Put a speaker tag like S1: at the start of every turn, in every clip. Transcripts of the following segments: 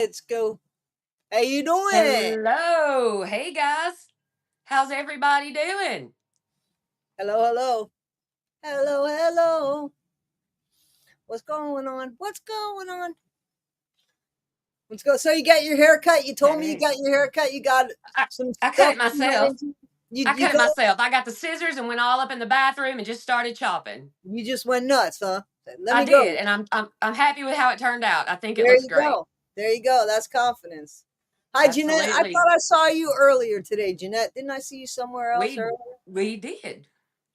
S1: Let's go. How you doing?
S2: Hello. Hey guys. How's everybody doing?
S1: Hello, hello. Hello, hello. What's going on? What's going on? Let's go. So you got your haircut. You told me you
S2: Hey.
S1: got your haircut. You got
S2: I,
S1: some
S2: I cut
S1: stuff
S2: it
S1: you went
S2: myself.
S1: into.
S2: I
S1: You
S2: cut it
S1: got
S2: myself. I got the scissors and went all up in the bathroom and just started chopping.
S1: you just went nuts, huh? Let
S2: I
S1: me
S2: did,
S1: go.
S2: and I'm happy with how it turned out. I think it
S1: There
S2: looks
S1: you
S2: great.
S1: go. There you go. That's confidence. Hi, Jeanette. I
S2: Absolutely.
S1: thought I saw you earlier today, Jeanette. Didn't I see you somewhere else
S2: We
S1: earlier?
S2: we did.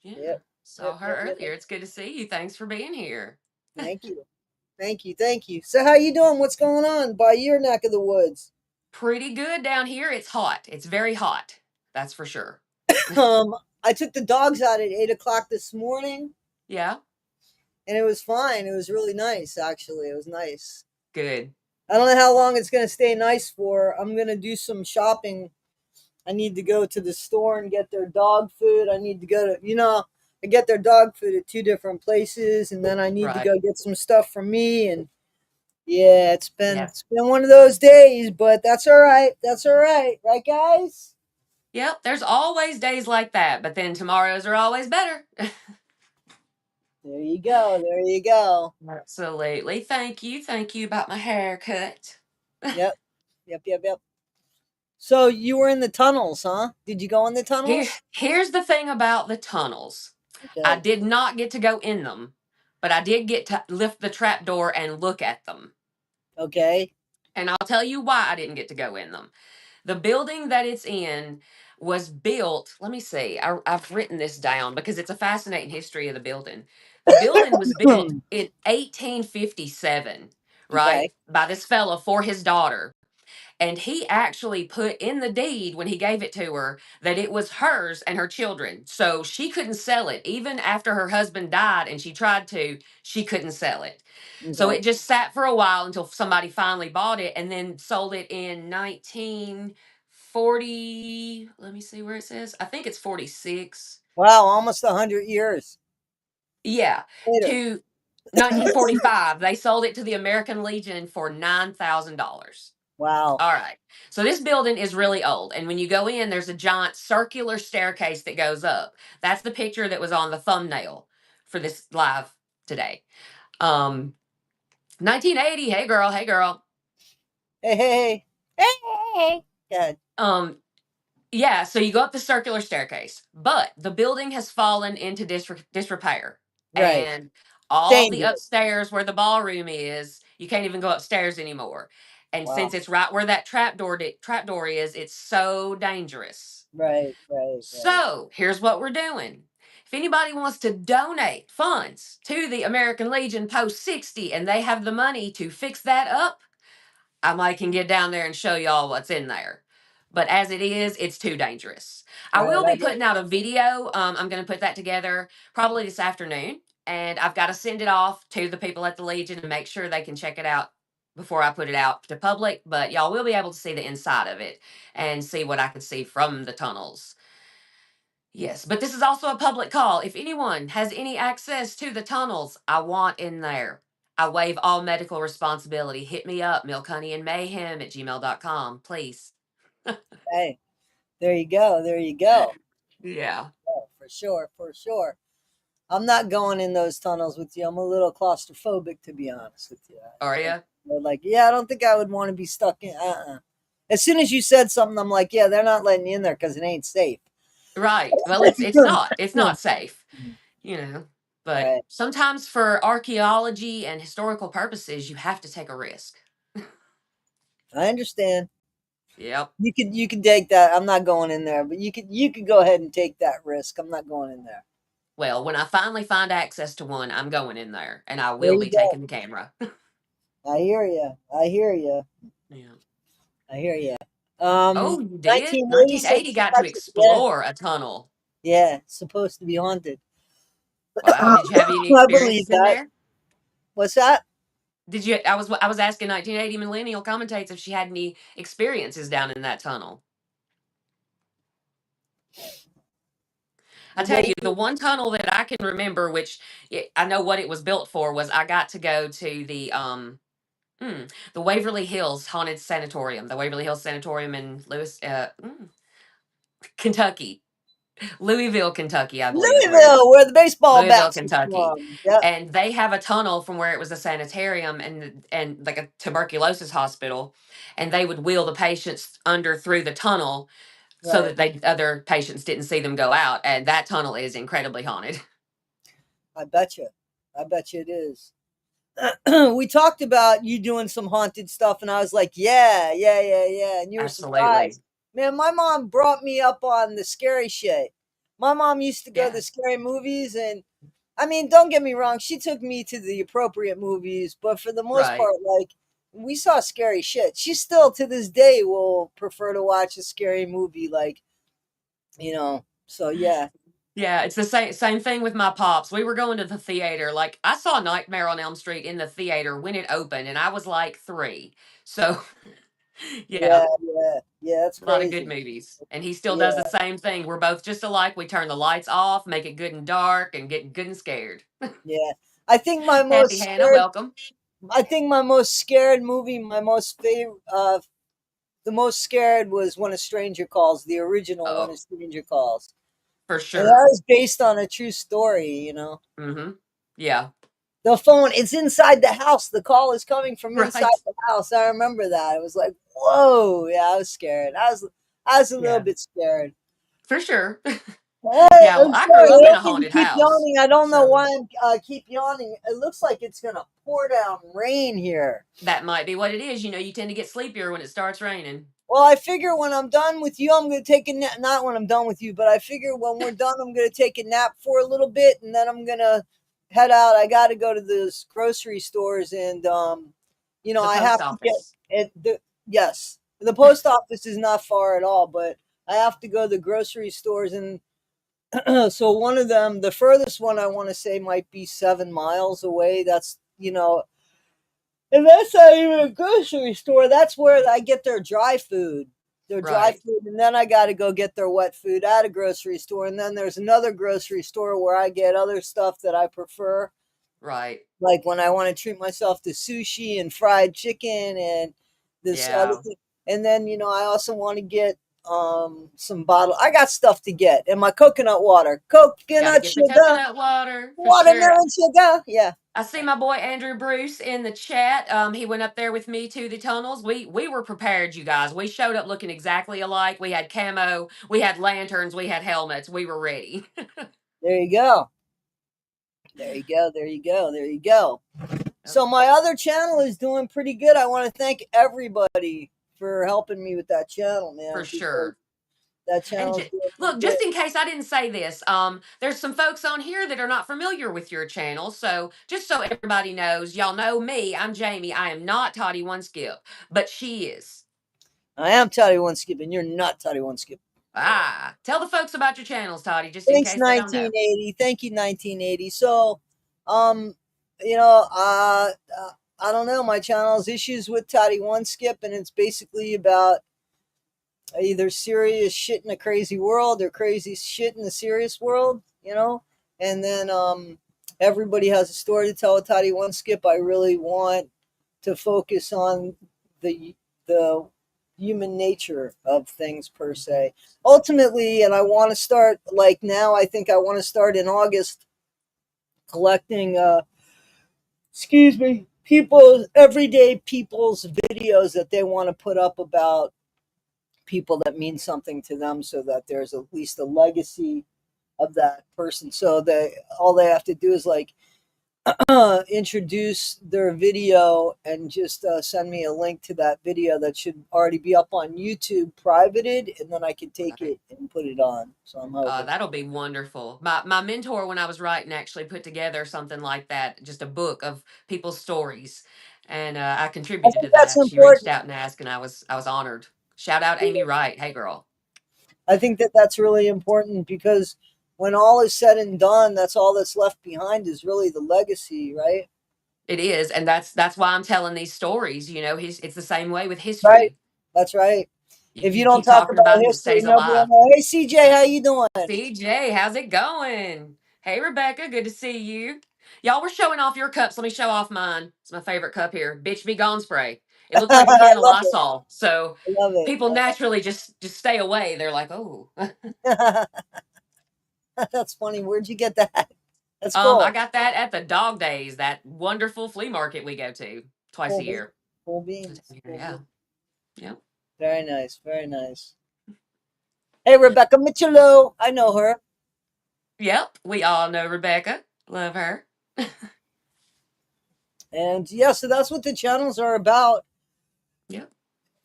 S2: Yeah.
S1: Yep.
S2: Saw
S1: Yep.
S2: her
S1: Yep. Yep.
S2: earlier. It's good to see you. Thanks for being here.
S1: Thank you. Thank you. Thank you. So how you doing? What's going on by your neck of the woods?
S2: Pretty good down here. It's hot. It's very hot. That's for sure.
S1: I took the dogs out at 8 o'clock this morning,
S2: Yeah.
S1: and it was fine. It was really nice, actually. It was nice.
S2: Good.
S1: I don't know how long it's going to stay nice for. I'm going to do some shopping. I need to go to the store and get their dog food. I need to go to, I get their dog food at two different places, and then I need to
S2: Right.
S1: go get some stuff for me. And yeah, it's been
S2: Yeah.
S1: it's been one of those days, but that's all right. That's all right, right, guys?
S2: Yep, there's always days like that, but then tomorrows are always better.
S1: There you go. There you go.
S2: Absolutely. Thank you. Thank you about my haircut.
S1: Yep. Yep. Yep. Yep. So you were in the tunnels, huh? Did you go in the tunnels?
S2: Here's the thing about the tunnels. I
S1: Okay.
S2: did not get to go in them, but I did get to lift the trap door and look at them.
S1: Okay.
S2: And I'll tell you why I didn't get to go in them. The building that it's in was built, let me see, I've written this down because it's a fascinating history of the building. The building was built in 1857, right,
S1: Okay.
S2: by this fellow for his daughter. And he actually put in the deed when he gave it to her that it was hers and her children. So she couldn't sell it. Even after her husband died and she tried to, she couldn't sell it. So
S1: Okay.
S2: it just sat for a while until somebody finally bought it and then sold it in 1940. Let me see where it says. I think it's 46.
S1: Wow, almost 100 years
S2: Yeah,
S1: later.
S2: to 1945. They sold it to the American Legion for $9,000.
S1: Wow.
S2: All right. So this building is really old. And when you go in, there's a giant circular staircase that goes up. That's the picture that was on the thumbnail for this live today. 1980. Hey, girl. Hey, girl.
S1: Hey, hey, hey, hey. Good.
S2: Um, yeah. So you go up the circular staircase, but the building has fallen into disrepair.
S1: Right.
S2: And all the
S1: Dangerous.
S2: upstairs where the ballroom is, you can't even go upstairs anymore. And since
S1: Wow.
S2: it's right where that trapdoor is, it's so dangerous.
S1: Right. Right. Right.
S2: So here's what we're doing. If anybody wants to donate funds to the American Legion Post 60 and they have the money to fix that up, I might can get down there and show y'all what's in there. But as it is, it's too dangerous. I
S1: Right.
S2: will be putting out a video. I'm going to put that together probably this afternoon. And I've got to send it off to the people at the Legion and make sure they can check it out before I put it out to public. But y'all will be able to see the inside of it and see what I can see from the tunnels. Yes, but this is also a public call. If anyone has any access to the tunnels, I want in there. I waive all medical responsibility. Hit me up, milkhoneyandmayhem at gmail.com, please.
S1: Hey, there you go. There you go.
S2: Yeah.
S1: Oh, for sure. For sure. I'm not going in those tunnels with you. I'm a little claustrophobic, to be honest with you.
S2: Are you?
S1: Like, yeah, I don't think I would want to be stuck in. As soon as you said something, I'm like, yeah, they're not letting you in there because it ain't safe.
S2: Right. Well, it's not. It's not safe, you know. But
S1: Right.
S2: sometimes for archaeology and historical purposes, you have to take a risk.
S1: I understand.
S2: Yep.
S1: You could take that. I'm not going in there, but you could go ahead and take that risk. I'm not going in there.
S2: Well, when I finally find access to one, I'm going in there and I
S1: There
S2: will
S1: you
S2: be
S1: go.
S2: taking the camera.
S1: I hear you. I hear you.
S2: Yeah.
S1: I hear you.
S2: Oh, you did? 1980
S1: 1986.
S2: got to
S1: Yeah,
S2: explore a tunnel.
S1: yeah. It's supposed to be haunted.
S2: Wow. Did you have any
S1: I believe
S2: experiences in
S1: that.
S2: there?
S1: What's that?
S2: Did you? I was asking 1980 millennial commentates if she had any experiences down in that tunnel. I tell
S1: What do
S2: you,
S1: you?
S2: the one tunnel that I can remember, which I know what it was built for, was I got to go to the The Waverly Hills Haunted Sanatorium, the Waverly Hills Sanatorium in Kentucky, Louisville, Kentucky, I believe is where it is.
S1: Louisville, where the baseball
S2: Louisville,
S1: bats are
S2: Kentucky,
S1: from. Yep,
S2: and they have a tunnel from where it was a sanitarium and like a tuberculosis hospital, and they would wheel the patients under through the tunnel so
S1: right.
S2: that they other patients didn't see them go out, and that tunnel is incredibly haunted.
S1: I bet you. I bet you it is. We talked about you doing some haunted stuff, and I was like, yeah, yeah, yeah, yeah. And you were
S2: Absolutely.
S1: surprised. Man, my mom brought me up on the scary shit. My mom used to go to
S2: Yeah.
S1: scary movies, and I mean, don't get me wrong, she took me to the appropriate movies, but for the most
S2: Right.
S1: part, like, we saw scary shit. She still, to this day, will prefer to watch a scary movie, like, so yeah.
S2: Yeah, it's the same thing with my pops. We were going to the theater. Like I saw Nightmare on Elm Street in the theater when it opened, and I was like 3. So
S1: Yeah,
S2: yeah,
S1: yeah, yeah, that's
S2: a lot of good
S1: crazy.
S2: movies. And he still does the
S1: Yeah,
S2: same thing. We're both just alike. We turn the lights off, make it good and dark, and get good and scared.
S1: yeah. I think my
S2: Happy
S1: most
S2: Hannah,
S1: scared
S2: welcome.
S1: I think my most scared movie, my most favorite, the most scared was When a Stranger Calls, the original When a
S2: Oh,
S1: Stranger Calls.
S2: for
S1: And that
S2: sure.
S1: was based on a true story.
S2: Mm-hmm. Yeah.
S1: The phone, it's inside the house. The call is coming from inside
S2: Right.
S1: the house. I remember that. It was like, whoa. Yeah, I was scared. I was a little
S2: Yeah.
S1: bit scared.
S2: For sure.
S1: Hey,
S2: Yeah. Well,
S1: I'm
S2: I
S1: sorry.
S2: grew
S1: I
S2: up in a
S1: don't mean to
S2: haunted
S1: keep
S2: house.
S1: yawning. I don't know
S2: So
S1: why I keep yawning. It looks like it's going to pour down rain here.
S2: that might be what it is. You tend to get sleepier when it starts raining.
S1: Well, I figure when I'm done with you, I'm going to take a nap. Not when I'm done with you, but I figure when we're done, I'm going to take a nap for a little bit, and then I'm going to head out. I got to go to those grocery stores, and
S2: The
S1: I
S2: post
S1: have to get
S2: office.
S1: it. Yes, the post office is not far at all, but I have to go to the grocery stores, and so one of them, the furthest one, I want to say might be 7 miles away. And that's not even a grocery store. That's where I get their dry food. Their dry
S2: Right.
S1: food. And then I got to go get their wet food at a grocery store. And then there's another grocery store where I get other stuff that I prefer.
S2: Right.
S1: Like when I want to treat myself to sushi and fried chicken and this other
S2: Yeah.
S1: thing. And then, I also want to get some bottle. I got stuff to get. And my coconut water.
S2: Got to
S1: Coconut
S2: get the
S1: sugar.
S2: coconut water for sure.
S1: Watermelon sugar. Yeah.
S2: I see my boy Andrew Bruce in the chat. He went up there with me to the tunnels. We were prepared, you guys. We showed up looking exactly alike. We had camo, we had lanterns, we had helmets. We were ready.
S1: There you go. There you go. There you go. There you go. So my other channel is doing pretty good. I want to thank everybody for helping me with that channel,
S2: For
S1: man, because
S2: sure.
S1: that
S2: And
S1: channel is doing pretty
S2: look,
S1: good.
S2: just in case I didn't say this, there's some folks on here that are not familiar with your channel. So just so everybody knows, y'all know me. I'm Jamie. I am not Toddie1Skip, but she is.
S1: I am Toddie1Skip, and you're not Toddie1Skip.
S2: Ah, tell the folks about your channels, Toddie, just in
S1: Thanks,
S2: case they don't know.
S1: 1980. Thank you, 1980. So, um, you know, uh, I don't know. My channel's Issues with Toddie1Skip, and it's basically about either serious shit in a crazy world or crazy shit in a serious world. And then everybody has a story to tell with Toddie1Skip. I really want to focus on the human nature of things per se. Ultimately, and I want to start like now. I think I want to start in August collecting. Excuse me. People's everyday people's videos that they want to put up about people that mean something to them so that there's at least a legacy of that person, so they all they have to do is like introduce their video and just send me a link to that video that should already be up on YouTube privated, and then I can take
S2: Right.
S1: it and put it on. So I'm hoping.
S2: That'll be wonderful. My mentor, when I was writing, actually put together something like that, just a book of people's stories, and I
S1: I
S2: contributed to
S1: think that's
S2: that. She reached
S1: important.
S2: out and asked, and I was honored. Shout out Amy Wright. Hey, girl.
S1: I think that that's really important because when all is said and done, that's all that's left behind is really the legacy, right?
S2: It is, and that's why I'm telling these stories. It's the same way with
S1: Right.
S2: history.
S1: That's right.
S2: You,
S1: If you
S2: you
S1: don't
S2: keep
S1: talk
S2: talking
S1: about
S2: about it, it
S1: history,
S2: stays
S1: nobody will
S2: alive.
S1: know. Hey, CJ, how you doing?
S2: CJ, how's it going? Hey, Rebecca, good to see you. Y'all were showing off your cups. Let me show off mine. It's my favorite cup here. Bitch Be Gone spray. It looks like a
S1: I
S2: can of
S1: love it.
S2: Lysol. So
S1: I love it.
S2: people naturally just stay away. They're like, oh.
S1: That's funny. Where'd you get that? That's cool.
S2: I got that at the Dog Days, that wonderful flea market we go to twice
S1: Cool
S2: a
S1: beans.
S2: year.
S1: Cool beans. Cool
S2: Yeah.
S1: beans.
S2: Yep.
S1: Very nice. Very nice. Hey, Rebecca Michello. I know her.
S2: Yep. We all know Rebecca. Love her.
S1: And yeah, so that's what the channels are about.
S2: Yep.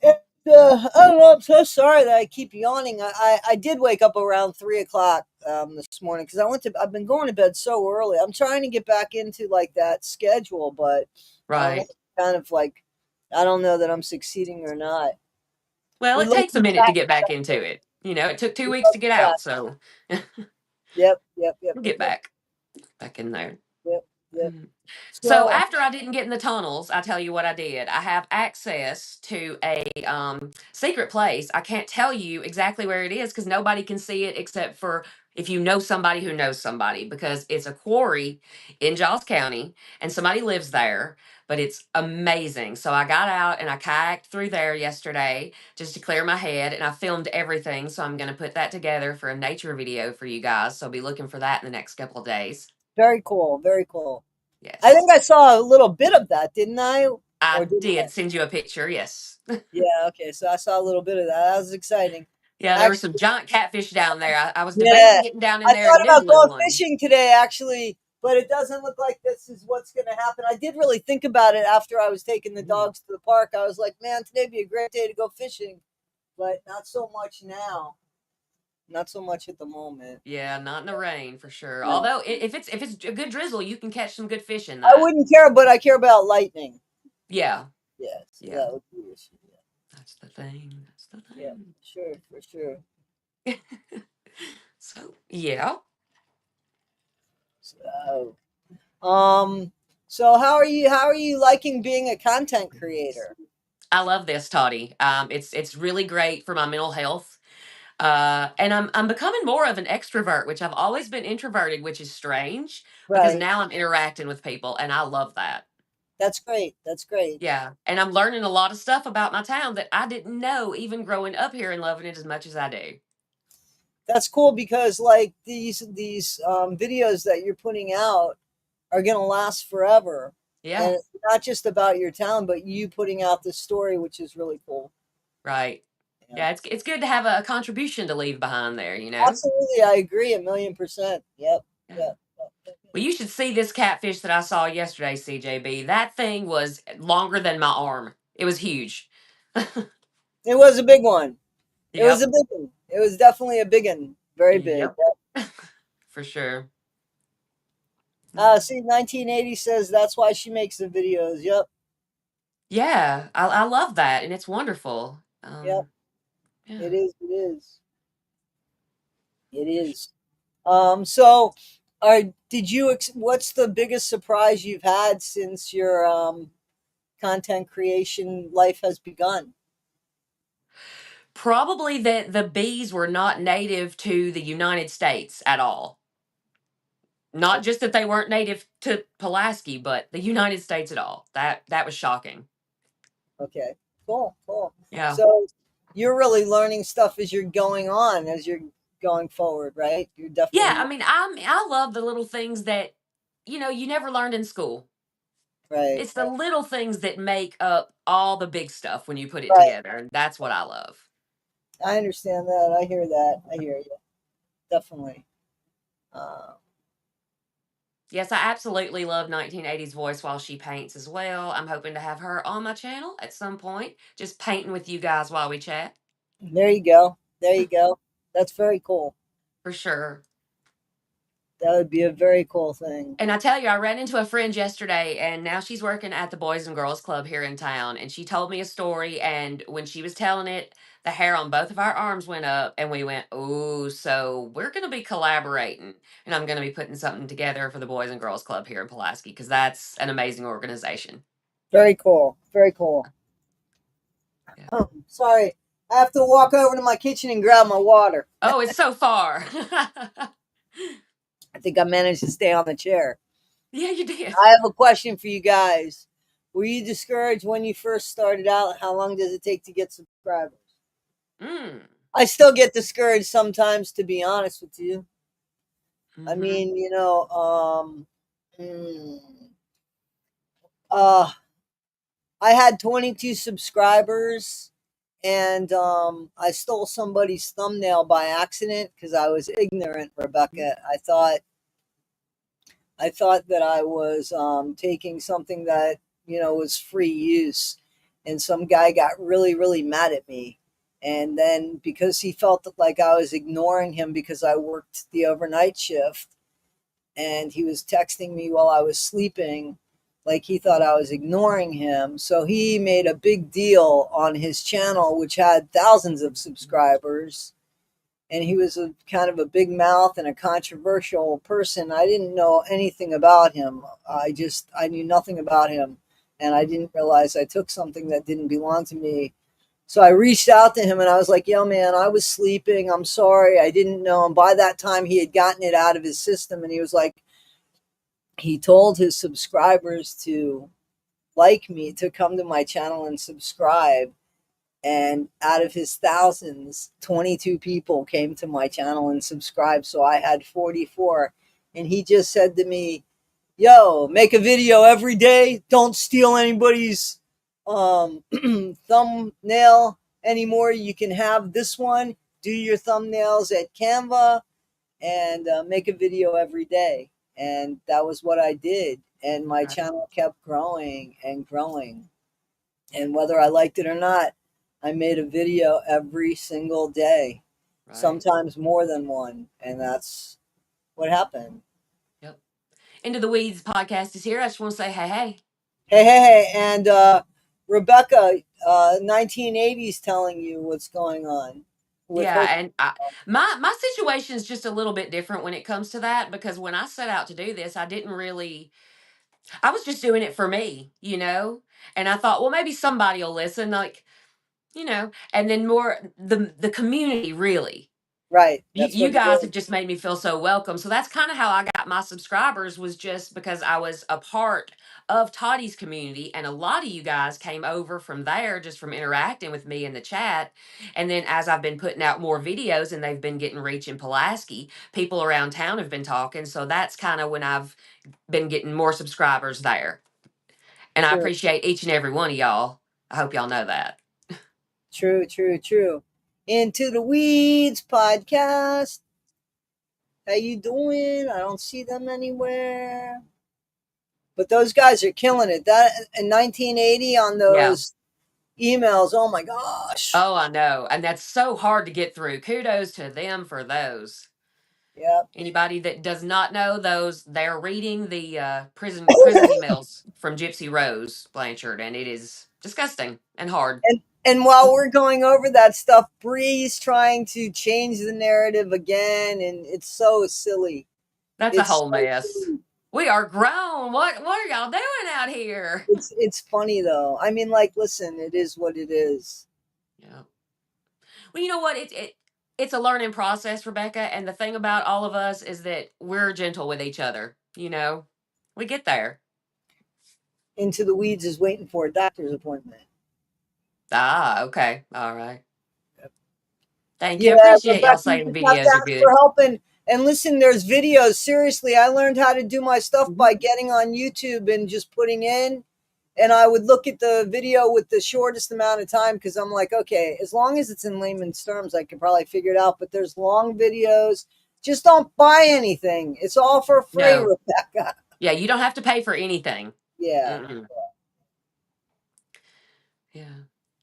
S1: And, I don't know. I'm so sorry that I keep yawning. I did wake up around 3 o'clock this morning because I've been going to bed so early. I'm trying to get back into like that schedule, but I'm
S2: Right.
S1: kind of like, I don't know that I'm succeeding or not.
S2: Well,
S1: We
S2: it
S1: look
S2: takes a minute to get back into it. It took 2 weeks to get
S1: yeah.
S2: out, so
S1: Yep, yep, yep,
S2: we'll
S1: yep,
S2: get
S1: yep,
S2: back in there.
S1: yep, yep.
S2: Mhm. So
S1: So
S2: after I didn't get in the tunnels, I tell you what I did. I have access to a secret place. I can't tell you exactly where it is because nobody can see it except for if you know somebody who knows somebody, because it's a quarry in Giles County and somebody lives there, but it's amazing. So I got out and I kayaked through there yesterday just to clear my head, and I filmed everything. So I'm going to put that together for a nature video for you guys. So I'll be looking for that in the next couple of days.
S1: very cool, very cool. I
S2: Yes.
S1: think I saw a little bit of that, didn't I?
S2: I
S1: Or did I?
S2: did send you a picture, yes.
S1: Yeah, okay. So I saw a little bit of that. That was exciting.
S2: Yeah, there were some
S1: Actually,
S2: giant catfish down there. I was
S1: yeah.
S2: debating getting down in
S1: I
S2: there and
S1: thought about
S2: noodling
S1: going
S2: one.
S1: fishing today, actually, but it doesn't look like this is what's going to happen. I did really think about it after I was taking the
S2: Mm.
S1: dogs to the park. I was like, man, today'd be a great day to go fishing, but not so much now. Not so much at the moment.
S2: Yeah, not in the rain for sure.
S1: No.
S2: Although if it's a good drizzle, you can catch some good fish in
S1: I
S2: that.
S1: wouldn't care, but I care about lightning.
S2: Yeah,
S1: Yeah, so
S2: yeah.
S1: that would be the issue.
S2: That's the thing. That's the
S1: Yeah, yeah,
S2: thing.
S1: sure, for sure.
S2: So yeah.
S1: So, um, so how are you liking being a content creator?
S2: I love this, Toddy. It's really great for my mental health. And I'm becoming more of an extrovert, which I've always been introverted, which is strange because
S1: Right.
S2: now I'm interacting with people, and I love that.
S1: That's great. That's great.
S2: Yeah, and I'm learning a lot of stuff about my town that I didn't know even growing up here and loving it as much as I do.
S1: That's cool because like these videos that you're putting out are gonna last forever,
S2: Yeah,
S1: and it's not just about your town, but you putting out the story, which is really cool.
S2: right.
S1: Yeah,
S2: Yeah, it's good to have a contribution to leave behind there, you know?
S1: absolutely, I agree 1,000,000%. Yep,
S2: Yeah.
S1: yep. Yep, yep, yep.
S2: Well, you should see this catfish that I saw yesterday, CJB. That thing was longer than my arm. It was huge.
S1: It was a big one. It was
S2: Yep.
S1: a big one. It was definitely a big one. Very big.
S2: Yep. For sure.
S1: See, 1980 says that's why she makes the videos. Yep,
S2: Yeah, I love that, and it's wonderful.
S1: yep.
S2: Yeah.
S1: It is. It is. It is. So, did you? What's the biggest surprise you've had since your content creation life has begun?
S2: Probably that the bees were not native to the United States at all. Not just that they weren't native to Pulaski, but the United States at all. That was shocking.
S1: Okay, cool, cool.
S2: Yeah.
S1: So, you're really learning stuff as you're going on, as you're going forward, right? You're
S2: Yeah,
S1: definitely
S2: I mean, I love the little things that you never learned in school.
S1: right,
S2: It's the little things that make up all the big stuff when you put it
S1: right.
S2: together, and that's what I love.
S1: I understand that. I hear that. I hear you. Definitely. Uh,
S2: Yes, I absolutely love 1980s voice while she paints as well. I'm hoping to have her on my channel at some point, just painting with you guys while we chat.
S1: there you go. There you go. That's very cool.
S2: For sure.
S1: That would be a very cool thing.
S2: And I tell you, I ran into a friend yesterday, and now she's working at the Boys and Girls Club here in town. And she told me a story, and when she was telling it, the hair on both of our arms went up, and we went, "Oh, so we're going to be collaborating, and I'm going to be putting something together for the Boys and Girls Club here in Pulaski because that's an amazing organization."
S1: Very cool. Very cool.
S2: Yeah.
S1: Sorry. I have to walk over to my kitchen and grab my water.
S2: Oh, it's so far.
S1: I think I managed to stay on the chair.
S2: Yeah, you did.
S1: I have a question for you guys. Were you discouraged when you first started out? How long does it take to get subscribers?
S2: Mm.
S1: I still get discouraged sometimes, to be honest with you. I
S2: Mm-hmm.
S1: mean, mm, uh, I had 22 subscribers, and I stole somebody's thumbnail by accident because I was ignorant, Rebecca. I thought that I was taking something that was free use, and some guy got really really mad at me, and then because he felt like I was ignoring him because I worked the overnight shift, and he was texting me while I was sleeping, like he thought I was ignoring him, so he made a big deal on his channel, which had thousands of subscribers, and he was a kind of a big mouth and a controversial person. I didn't know anything about him. I knew nothing about him, and I didn't realize I took something that didn't belong to me. So I reached out to him and I was like, "Yo, man, I was sleeping. I'm sorry. I didn't know." And by that time, he had gotten it out of his system, and he was like, he told his subscribers to like me, to come to my channel and subscribe, and out of his thousands, 22 people came to my channel and subscribed, so I had 44. And he just said to me, "Yo, make a video every day, don't steal anybody's thumbnail anymore. You can have this one, do your thumbnails at Canva, and make a video every day." And that was what I did, and my
S2: Right.
S1: channel kept growing and growing, and whether I liked it or not, I made a video every single day,
S2: Right.
S1: sometimes more than one. And that's what happened.
S2: Yep. Into the Weeds podcast is here. I just want to say, hey, hey.
S1: Hey, hey, hey. And Rebecca, 1980s telling you what's going on with
S2: Yeah,
S1: her.
S2: and my situation is just a little bit different when it comes to that, because when I set out to do this, I didn't really. I was just doing it for me, and I thought, well, maybe somebody will listen, like, and then more the community really.
S1: Right.
S2: You,
S1: That's
S2: you
S1: what it
S2: guys have
S1: is.
S2: just made me feel so welcome. So that's kind of how I got my subscribers, was just because I was a part of Toddie's community. And a lot of you guys came over from there just from interacting with me in the chat. And then as I've been putting out more videos and they've been getting reach in Pulaski, people around town have been talking. So that's kind of when I've been getting more subscribers there. And I
S1: True,
S2: appreciate each and every one of y'all. I hope y'all know that.
S1: true, true, true. Into the Weeds podcast. How you doing? I don't see them anywhere. But those guys are killing it. That in 1980 on
S2: Yeah.
S1: those emails. Oh my gosh.
S2: Oh, I know. And that's so hard to get through. Kudos to them for those.
S1: Yep.
S2: Anybody that does not know those, they're reading the prison emails from Gypsy Rose Blanchard, and it is disgusting and hard.
S1: And while we're going over that stuff, Bree's trying to change the narrative again, and it's so silly.
S2: That's a
S1: It's
S2: whole
S1: so
S2: mess.
S1: silly.
S2: We are grown. What are y'all doing out here?
S1: It's funny though. I mean, like, listen, it is what it is.
S2: Yeah. Well, you know what? It's a learning process, Rebecca. And the thing about all of us is that we're gentle with each other. We get there.
S1: Into the Weeds is waiting for a doctor's appointment.
S2: Ah, okay, all right. Thank
S1: Yeah,
S2: you. Appreciate y'all
S1: Rebecca, you
S2: saying the
S1: just have to
S2: videos are
S1: ask for
S2: good.
S1: help. And listen, there's videos. Seriously, I learned how to do my stuff
S2: Mhm.
S1: by getting on YouTube and just putting in. And I would look at the video with the shortest amount of time because I'm like, okay, as long as it's in layman's terms, I could probably figure it out. But there's long videos. Just don't buy anything. It's all for free,
S2: No,
S1: Rebecca.
S2: yeah, you don't have to pay for anything.
S1: Yeah.
S2: Mm-mm. Yeah.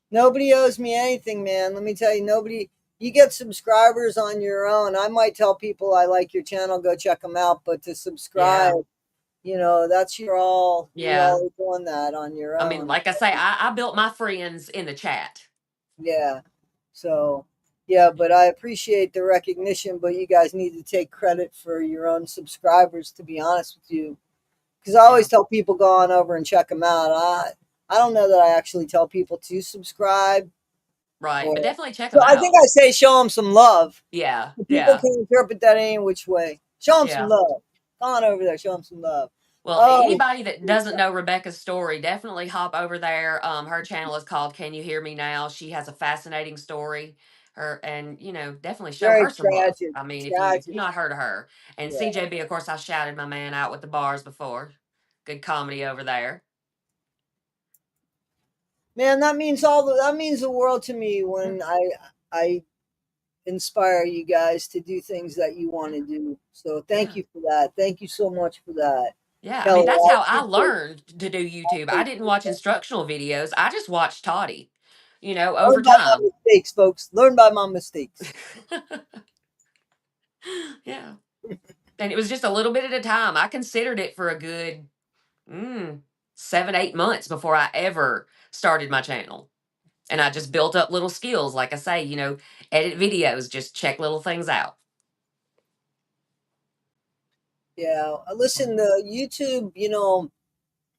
S1: Nobody owes me anything, man. Let me tell you, nobody. You get subscribers on your own. I might tell people I like your channel, go check them out, but to subscribe,
S2: Yeah.
S1: that's your all. You're
S2: Yeah.
S1: all doing that on your
S2: I mean,
S1: own.
S2: like I say, I built my friends in the chat.
S1: Yeah. So, yeah, but I appreciate the recognition, but you guys need to take credit for your own subscribers, to be honest with you. Because I
S2: Yeah.
S1: always tell people go on over and check them out. I don't know that I actually tell people to subscribe.
S2: Right. But
S1: Or,
S2: definitely check
S1: so
S2: them
S1: I think
S2: out.
S1: I say show them some love.
S2: Yeah.
S1: The people
S2: Yeah.
S1: can interpret that any which way. Show them some
S2: Yeah.
S1: love. Go on over there, show them some love.
S2: Well,
S1: Oh,
S2: anybody that doesn't know Rebecca's story, definitely hop over there. Her channel is called Can You Hear Me Now? She has a fascinating story. Her and definitely show
S1: very
S2: her some love.
S1: tragic,
S2: I mean, if you've
S1: tragic.
S2: not heard of her. And
S1: Yeah,
S2: CJB, of course, I shouted my man out with the bars before. Good comedy over there.
S1: man, that means the world to me
S2: Yeah.
S1: when I inspire you guys to do things that you want to do. So thank
S2: Yeah.
S1: you for that. Thank you so much for that,
S2: Yeah. I mean,
S1: Kelly.
S2: that's
S1: I
S2: how I
S1: appreciate
S2: learned to do YouTube. I
S1: it.
S2: didn't watch instructional videos. I just watched Toddie, over
S1: Learn by my
S2: time.
S1: mistakes, folks. Learn by my mistakes.
S2: Yeah. And it was just a little bit at a time. I considered it for a good 7, 8 months before I ever started my channel. And I just built up little skills. Like I say, edit videos, just check little things out.
S1: Yeah, listen, the YouTube,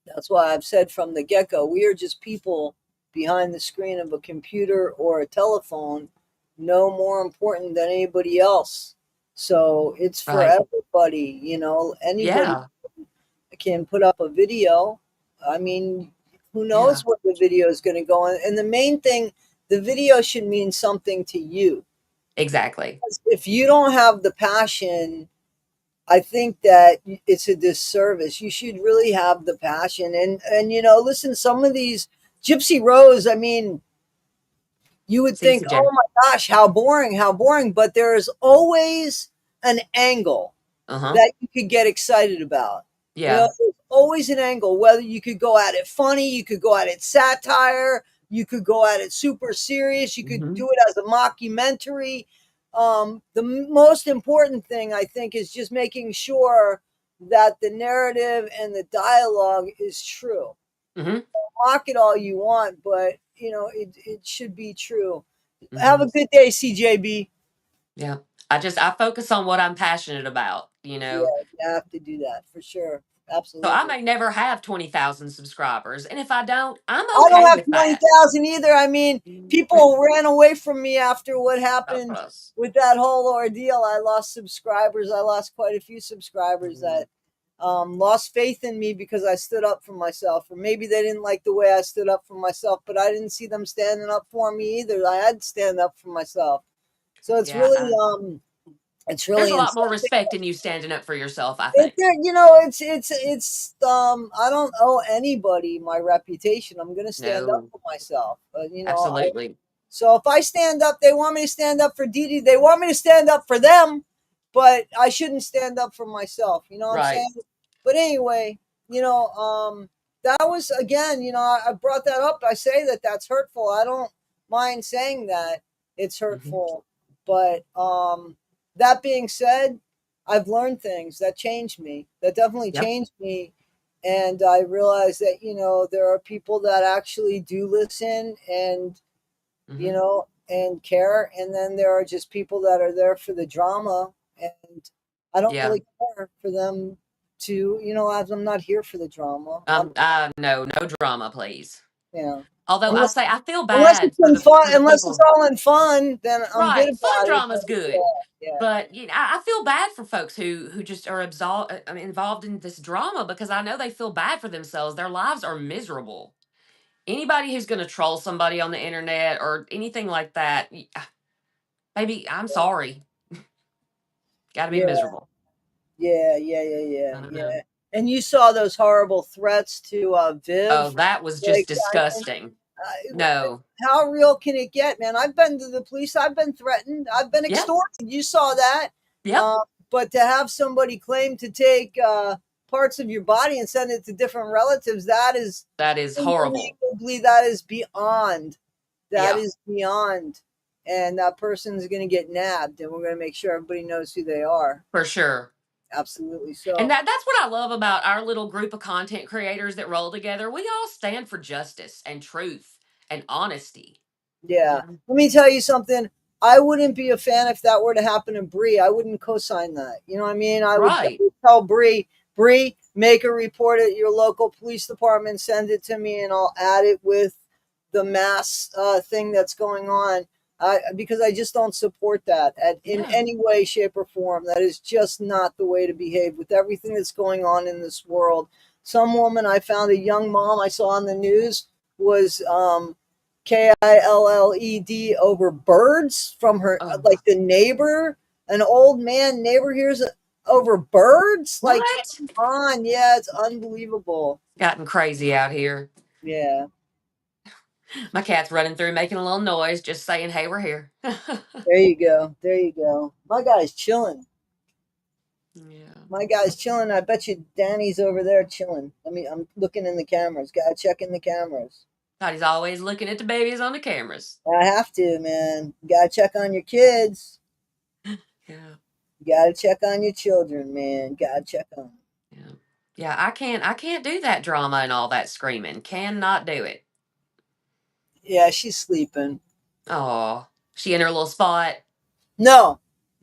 S1: that's why I've said from the get go, we are just people behind the screen of a computer or a telephone, no more important than anybody else. So it's for
S2: Right.
S1: everybody, anybody
S2: Yeah.
S1: can put up a video. I mean, who
S2: Yeah.
S1: knows what the video is going to go on? And the main thing, the video should mean something to you.
S2: Exactly.
S1: If you don't have the passion, I think that it's a disservice. You should really have the passion. And listen, some of these Gypsy Rose, I mean, you would think,
S2: CCJ.
S1: oh my gosh, how boring, how boring. But there is always an angle
S2: Uh-huh.
S1: that you could get excited about.
S2: Yeah.
S1: There's always an angle, whether you could go at it funny, you could go at it satire, you could go at it super serious, you could
S2: Hmm.
S1: do it as a mockumentary. The most important thing, I think, is just making sure that the narrative and the dialogue is true.
S2: Hmm.
S1: Mock it all you want, but it should be true. Have
S2: Hmm.
S1: a good day, CJB.
S2: Yeah. I focus on what I'm passionate about.
S1: Yeah, you have to do that for sure.
S2: So I
S1: Absolutely.
S2: may never have 20,000 subscribers. And if I don't, I'm
S1: I
S2: okay
S1: don't have
S2: with that.
S1: 20,000 either. I mean, people ran away from me after what
S2: Of
S1: happened
S2: course.
S1: with that whole ordeal. I lost subscribers. I lost quite a few subscribers
S2: Mhm.
S1: that lost faith in me because I stood up for myself. Or maybe they didn't like the way I stood up for myself, but I didn't see them standing up for me either. I had to stand up for myself. So
S2: Yeah.
S1: it's
S2: There's
S1: really
S2: a lot more
S1: insulting.
S2: respect in you standing up for yourself, I
S1: It
S2: think.
S1: there, I don't owe anybody my reputation. I'm gonna stand up
S2: No,
S1: for myself.
S2: absolutely.
S1: So if I stand up, they want me to stand up for Dee Dee. They want me to stand up for them, but I shouldn't stand up for myself. You know what I'm
S2: Right.
S1: saying? But anyway, that was again, I brought that up. I say that that's hurtful. I don't mind saying that it's
S2: Hmm.
S1: hurtful, but that being said, I've learned things that changed me. That definitely
S2: Yep.
S1: changed me. And I realized that, there are people that actually do listen
S2: Hmm.
S1: and care. And then there are just people that are there for the drama. And I don't
S2: Yeah.
S1: really care for them to, as I'm not here for the drama.
S2: No drama, please.
S1: Yeah.
S2: Although I
S1: Unless,
S2: say I feel
S1: unless
S2: bad
S1: it's in fun,
S2: for the
S1: unless it's
S2: people.
S1: all in fun, then I'm good
S2: Right. Fun
S1: about it. But
S2: drama's good.
S1: yeah, yeah,
S2: But I feel bad for folks who just are involved in this drama because I know they feel bad for themselves. Their lives are miserable. Anybody who's going to troll somebody on the internet or anything like that, baby, I'm sorry. Got to be
S1: yeah,
S2: miserable.
S1: yeah, yeah, yeah, yeah,
S2: I don't know.
S1: yeah. And you saw those horrible threats to
S2: Oh,
S1: Viv.
S2: that was just
S1: Like,
S2: disgusting. No.
S1: how real can it get, man? I've been to the police. I've been threatened. I've been
S2: Yep.
S1: extorted. You saw that.
S2: Yep.
S1: Uh, but to have somebody claim to take parts of your body and send it to different relatives, that is
S2: That is horrible.
S1: unbelievably, that is beyond. That
S2: Yeah,
S1: is beyond. And that person is going to get nabbed, and we're going to make sure everybody knows who they are.
S2: for sure.
S1: Absolutely.
S2: And
S1: So,
S2: that's what I love about our little group of content creators that roll together. We all stand for justice and truth and honesty.
S1: yeah.
S2: You know?
S1: Let me tell you something. I wouldn't be a fan if that were to happen to Bree. I wouldn't co-sign that. You know what I mean? I would
S2: Right.
S1: tell Bree, make a report at your local police department, send it to me, and I'll add it with the mass thing that's going on. Because I just don't support that in
S2: Yeah.
S1: any way, shape, or form. That is just not the way to behave with everything that's going on in this world. Some woman I found, a young mom I saw on the news, was killed over birds from her,
S2: Oh,
S1: like the neighbor, an old man neighbor here's over birds. Like,
S2: what?
S1: come on, yeah, it's unbelievable.
S2: Gotten crazy out here.
S1: Yeah,
S2: My cat's running through making a little noise, just saying, hey, we're here.
S1: there you go, there you go. My guy's chilling.
S2: Yeah.
S1: My guy's chilling. I bet you Danny's over there chilling. I'm looking in the cameras. Gotta check in the cameras.
S2: Toddie's always looking at the babies on the cameras.
S1: I have to, man. Gotta check on your kids.
S2: Yeah.
S1: Gotta check on your children, man. Gotta check on them.
S2: Yeah. Yeah, I can't do that drama and all that screaming. Cannot do it.
S1: Yeah, she's sleeping.
S2: Oh, she in her little spot.
S1: No,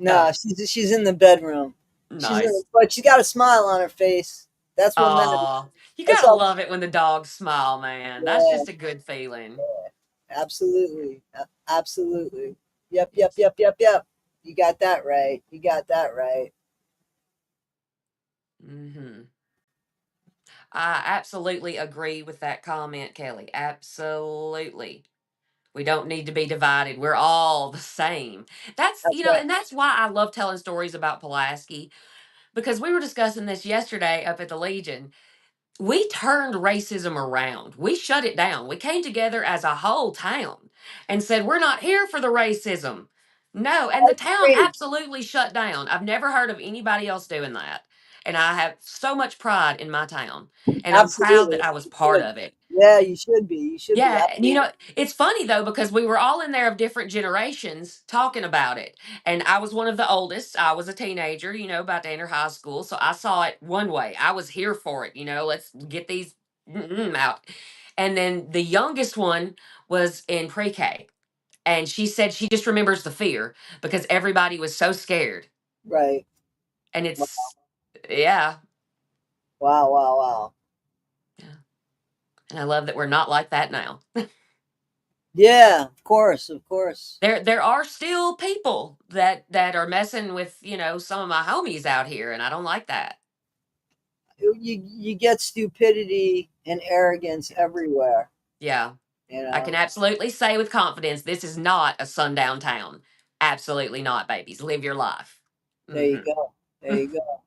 S2: Oh,
S1: no, she's in the bedroom. She's in,
S2: nice.
S1: but she got a smile on her face. That's what matters.
S2: Oh, you
S1: That's
S2: gotta
S1: all.
S2: love it when the dogs smile, man. That's
S1: Yeah,
S2: just a good feeling.
S1: absolutely, absolutely. Yep, yep,
S2: Yes.
S1: yep, yep, yep. You got that right. You got that right.
S2: Hmm. I absolutely agree with that comment, Kelly. Absolutely. We don't need to be divided. We're all the same. That's,
S1: That's
S2: and that's why I love telling stories about Pulaski, because we were discussing this yesterday up at the Legion. We turned racism around. We shut it down. We came together as a whole town and said, we're not here for the racism. No. And the town
S1: right.
S2: absolutely shut down. I've never heard of anybody else doing that. And I have so much pride in my town. And I'm proud
S1: Absolutely.
S2: that I was
S1: You
S2: part
S1: should.
S2: of it.
S1: Yeah, you should be. You should be.
S2: Yeah, and
S1: Absolutely.
S2: it's funny though because we were all in there of different generations talking about it. And I was one of the oldest. I was a teenager, about to enter high school, so I saw it one way. I was here for it, let's get these out. And then the youngest one was in pre-K, and she said she just remembers the fear because everybody was so scared.
S1: Right.
S2: And it's yeah,
S1: Wow, wow, wow.
S2: yeah. And I love that we're not like that now.
S1: Yeah, of course, of course.
S2: There are still people that are messing with some of my homies out here, and I don't like that.
S1: You get stupidity and arrogance everywhere.
S2: Yeah,
S1: You
S2: I can
S1: know.
S2: absolutely say with confidence this is not a sundown town. Absolutely not, babies. Live your life.
S1: There you
S2: Hmm.
S1: go. There you go.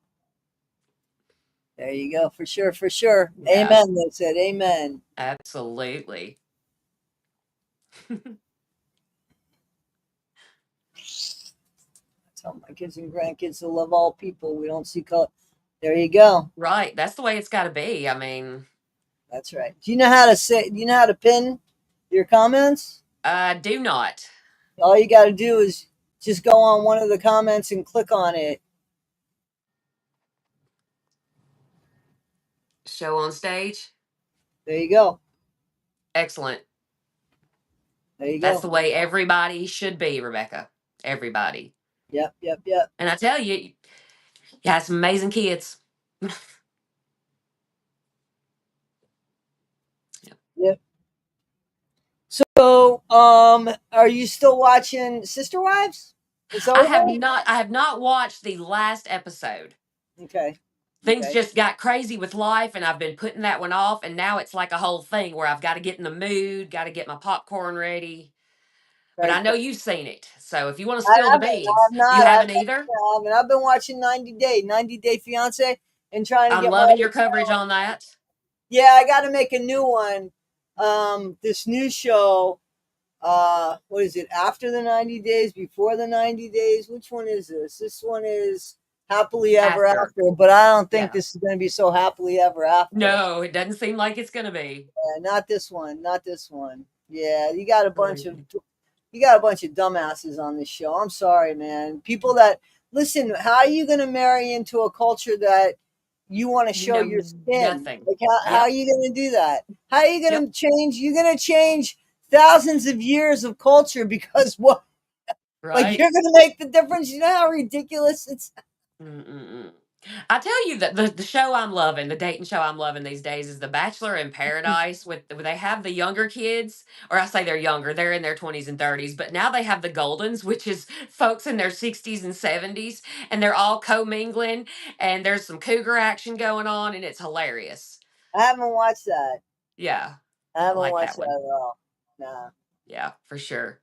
S1: There you go. For sure, for sure.
S2: Yeah,
S1: Amen. They said, Amen.
S2: absolutely.
S1: I tell my kids and grandkids to love all people. We don't see color. There you go.
S2: Right, that's the way it's got to be. I mean,
S1: That's right. Do you know how to say? Do you know how to pin your comments?
S2: I do not
S1: All you got to do is just go on one of the comments and click on it.
S2: show on stage.
S1: There you go.
S2: Excellent.
S1: There you
S2: That's
S1: go.
S2: the way everybody should be, Rebecca. Everybody.
S1: Yep, yep, yep,
S2: And I tell you, you have some amazing kids.
S1: yep. So, are you still watching Sister Wives? It's
S2: I have
S1: over.
S2: not I have not watched the last episode.
S1: Okay,
S2: Things
S1: okay.
S2: just got crazy with life and I've been putting that one off, and now it's like a whole thing where I've got to get in the mood, got to get my popcorn ready. But I
S1: Right.
S2: know you've seen it. So if you want to
S1: I
S2: spill the
S1: haven't. I
S2: beans,
S1: have
S2: you
S1: not.
S2: haven't either.
S1: I haven't. I've been watching 90 Day Fiance, and trying to
S2: I'm
S1: get my.
S2: loving your coverage on that.
S1: Yeah, I got to make a new one. This new show. What is it? After the 90 days, before the 90 days? Which one is this? This one is Happily Ever
S2: After.
S1: After, but I don't think
S2: Yeah.
S1: this is going to be so happily ever after.
S2: No, it doesn't seem like it's going to be.
S1: Not this one. Not this one. Yeah, you got a bunch of
S2: Agreed.
S1: dumbasses on this show. I'm sorry, man. People that listen. How are you going to marry into a culture that you want to
S2: You
S1: show
S2: know
S1: your skin?
S2: nothing.
S1: Like how are
S2: Yep.
S1: you going to do that? How are you going
S2: Yep.
S1: to change? You're going to change thousands of years of culture because what? Like
S2: Right.
S1: you're going to make the difference. You know how ridiculous it's.
S2: Mm-mm-mm. I tell you that the show I'm loving, the dating show I'm loving these days is The Bachelor in Paradise. With where they have the younger kids, or I say they're younger, they're in their 20s and 30s, but now they have the Goldens, which is folks in their 60s and 70s, and they're all commingling, and there's some cougar action going on, and it's hilarious.
S1: I haven't watched that.
S2: Yeah,
S1: I
S2: I
S1: haven't
S2: like
S1: watched
S2: that
S1: that
S2: one.
S1: at all. Nah.
S2: Yeah, for sure,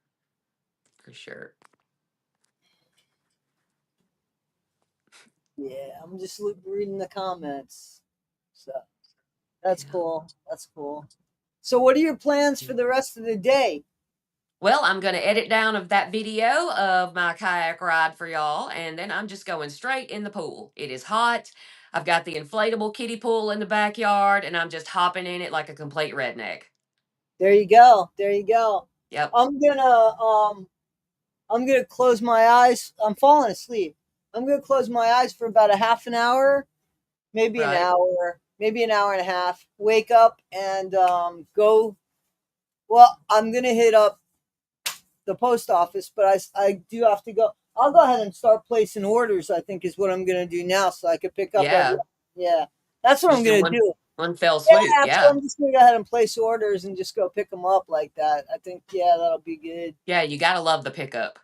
S2: for sure.
S1: Yeah, I'm just reading the comments. So that's
S2: Yeah.
S1: cool. That's cool. So, what are your plans for the rest of the day?
S2: Well, I'm going to edit down of that video of my kayak ride for y'all, and then I'm just going straight in the pool. It is hot. I've got the inflatable kiddie pool in the backyard, and I'm just hopping in it like a complete redneck.
S1: There you go. There you go.
S2: Yep.
S1: I'm gonna close my eyes. I'm falling asleep. I'm gonna close my eyes for about a half an hour,
S2: Right.
S1: maybe an hour and a half. Wake up and go. Well, I'm gonna hit up the post office, but I do have to go. I'll go ahead and start placing orders. I think is what I'm gonna do now, so I can pick up every.
S2: Yeah.
S1: Yeah, that's what I'm
S2: Just do
S1: gonna
S2: one
S1: do.
S2: one fell swoop.
S1: Yeah, so
S2: Yeah.
S1: I'm just gonna go ahead and place orders and just go pick them up like that. I think that'll be good.
S2: Yeah, you got to love the pickup.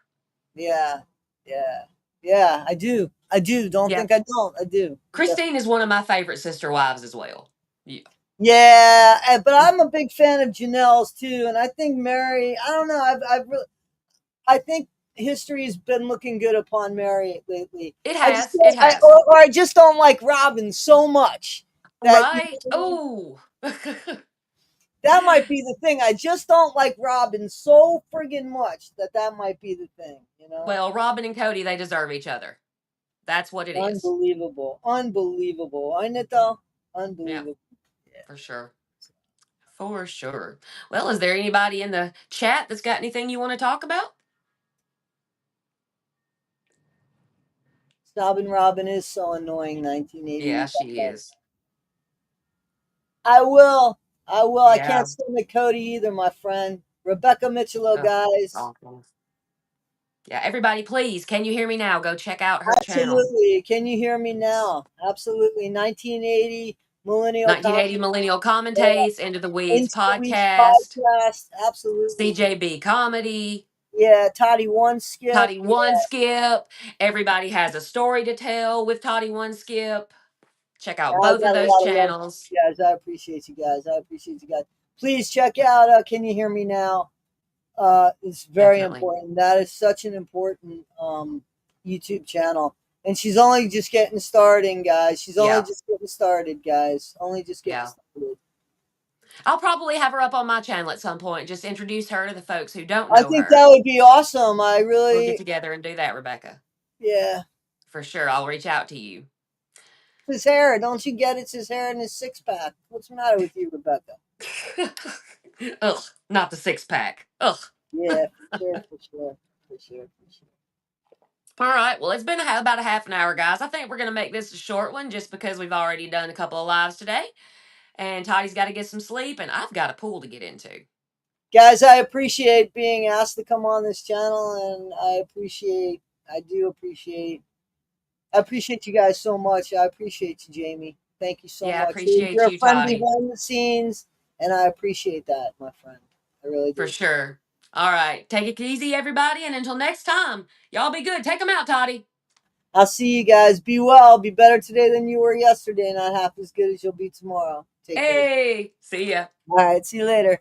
S1: Yeah, yeah, yeah. I do. I do. Don't
S2: Yeah.
S1: think I don't. I do.
S2: Christine is one of my favorite sister wives as well. Yeah.
S1: Yeah, but I'm a big fan of Janelle's too, and I think Mary. I don't know. I think history has been looking good upon Mary lately.
S2: It
S1: I just
S2: has.
S1: don't,
S2: It has.
S1: or I just don't like Robin so much that
S2: Right. Oh.
S1: that might be the thing. I just don't like Robin so friggin' much that might be the thing.
S2: Well, Robin and Cody, they deserve each other. That's what it is.
S1: Unbelievable, unbelievable. Ain't it though?
S2: Yeah,
S1: Unbelievable.
S2: for sure. For sure. Well, is there anybody in the chat that's got anything you want to talk about?
S1: Robin Robin is so annoying.
S2: Yeah,
S1: 1980.
S2: she is.
S1: I will. I will. I
S2: Yeah.
S1: can't stand the Cody either, my friend. Rebecca Mitchell,
S2: Ugh,
S1: guys.
S2: awful. Yeah, everybody, please, can you hear me now? Go check out her channel.
S1: Absolutely. Can you hear me now? Absolutely. 1980 Millennial
S2: 1980
S1: Comedy.
S2: Millennial
S1: Yeah.
S2: Commentates, Into the Weeds
S1: Into the Weeds
S2: podcast,
S1: podcast. Absolutely.
S2: CJB Comedy,
S1: Yeah. Toddie1Skip. Yeah.
S2: Toddie1Skip. Everybody has a story to tell with Toddie1Skip. Check out
S1: I
S2: both of
S1: got a
S2: those
S1: lot of love for
S2: channels.
S1: you guys. I appreciate you guys. I appreciate you guys. Please check out Can You Hear Me Now? It's very
S2: Definitely.
S1: important. That is such an important YouTube channel. And she's only just getting started, guys. She's only
S2: Yeah.
S1: just getting started, guys. Only just getting
S2: Yeah.
S1: started.
S2: I'll probably have her up on my channel at some point. Just introduce her to the folks who don't
S1: I
S2: know
S1: think
S2: her.
S1: that would be awesome. I
S2: We'll get
S1: really,
S2: together and do that, Rebecca.
S1: yeah.
S2: For sure. I'll reach out to you.
S1: His hair, don't you get it's his hair and his six pack? What's the matter with you, Rebecca?
S2: Ugh, not the six pack. Ugh.
S1: Yeah, for sure, for sure, for sure, for sure.
S2: All right. Well, it's been about a half an hour, guys. I think we're going to make this a short one just because we've already done a couple of lives today. And Toddie's got to get some sleep, and I've got a pool to get into.
S1: Guys, I appreciate being asked to come on this channel, and I appreciate you guys so much. I appreciate you, Jamie. Thank you so
S2: Yeah, I
S1: much.
S2: appreciate
S1: You're a
S2: you,
S1: friend
S2: Toddie,
S1: behind the scenes, and I appreciate that, my friend. I really
S2: for
S1: do.
S2: sure. All right. Take it easy, everybody. And until next time, y'all be good. Take them out, Toddie.
S1: I'll see you guys. Be well. Be better today than you were yesterday, not half as good as you'll be tomorrow. Take care.
S2: Hey, see ya.
S1: All right. See you later.